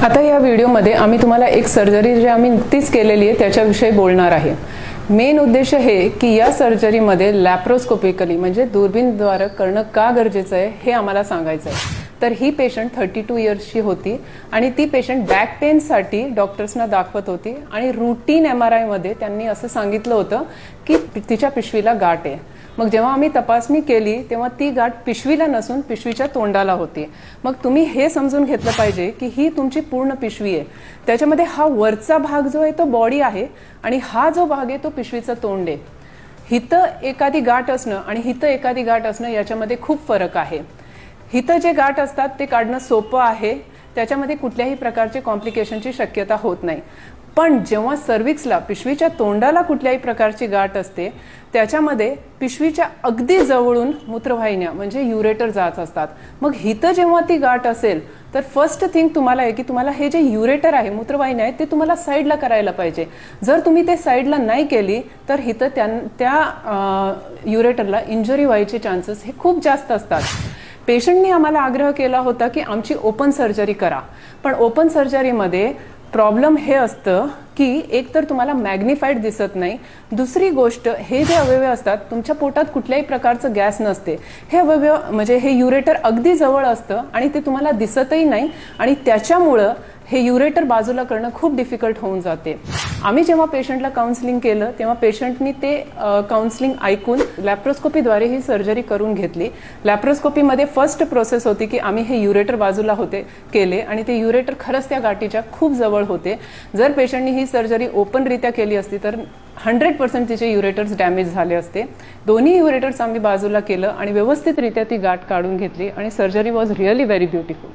आता या व्हिडिओमध्ये आम्ही तुम्हाला एक सर्जरी जी आम्ही नुकतीच केलेली आहे त्याच्याविषयी बोलणार आहे। मेन उद्देश हे की या सर्जरीमध्ये लॅप्रोस्कोपिकली म्हणजे दुर्बीणद्वारे करणं का गरजेचं आहे हे आम्हाला सांगायचं आहे। तर ही पेशंट 32 इयर्सची होती आणि ती पेशंट बॅक पेनसाठी डॉक्टर्सना दाखवत होती आणि रूटीन MRI मध्ये त्यांनी असं सांगितलं होतं की तिच्या पिशवीला गाठ आहे। मग जेव्हा आम्ही तपासणी केली तेव्हा ती गाठ पिशवीला नसून पिशवीच्या तोंडाला होती। मग तुम्ही हे समजून घेतलं पाहिजे की ही तुमची पूर्ण पिशवी आहे, त्याच्यामध्ये हा वरचा भाग जो आहे तो बॉडी आहे आणि हा जो भाग आहे तो पिशवीचं तोंड आहे। हितं एखादी गाठ असणं आणि हितं एखादी गाठ असणं याच्यामध्ये खूप फरक आहे। हितं जे गाठ असतात ते काढणं सोपं आहे, त्याच्यामध्ये कुठल्याही प्रकारचे कॉम्प्लिकेशनची शक्यता होत नाही। पण जेव्हा सर्व्हिक्सला पिशवीच्या तोंडाला कुठल्याही प्रकारची गाठ असते त्याच्यामध्ये पिशवीच्या अगदी जवळून मूत्रवाहिन्या म्हणजे युरेटर जात असतात। मग हितं जेव्हा ती गाठ असेल तर फर्स्ट थिंग तुम्हाला आहे की तुम्हाला हे जे युरेटर आहे मूत्रवाहिन्या आहे ते तुम्हाला साईडला करायला पाहिजे। जर तुम्ही ते साईडला नाही केली तर हितं त्या युरेटरला इंजुरी व्हायचे चान्सेस हे खूप जास्त असतात। पेशंटने आम्हाला आग्रह केला होता की आमची ओपन सर्जरी करा, पण ओपन सर्जरीमध्ये प्रॉब्लेम हे असतं की एक तर तुम्हाला मॅग्निफाईड दिसत नाही, दुसरी गोष्ट हे जे अवयव असतात तुमच्या पोटात कुठल्याही प्रकारचं गॅस नसते, हे अवयव म्हणजे हे युरेटर अगदी जवळ असतं आणि ते तुम्हाला दिसतही नाही आणि त्याच्यामुळं हे युरेटर बाजूला करणं खूप डिफिकल्ट होऊन जाते। आम्ही जेव्हा पेशंटला काउन्सिलिंग केलं तेव्हा पेशंटनी ते काउन्सिलिंग ऐकून लॅप्रोस्कोपीद्वारे ही सर्जरी करून घेतली। लॅप्रोस्कोपीमध्ये फर्स्ट प्रोसेस होती की आम्ही हे युरेटर बाजूला केले आणि ते युरेटर खरंच त्या गाठीच्या खूप जवळ होते। जर पेशंटनी ही सर्जरी ओपनरित्या केली असती तर 100% तिचे युरेटर्स डॅमेज झाले असते। दोन्ही युरेटर्स आम्ही बाजूला केलं आणि व्यवस्थितरित्या ती गाठ काढून घेतली आणि surgery was really very beautiful.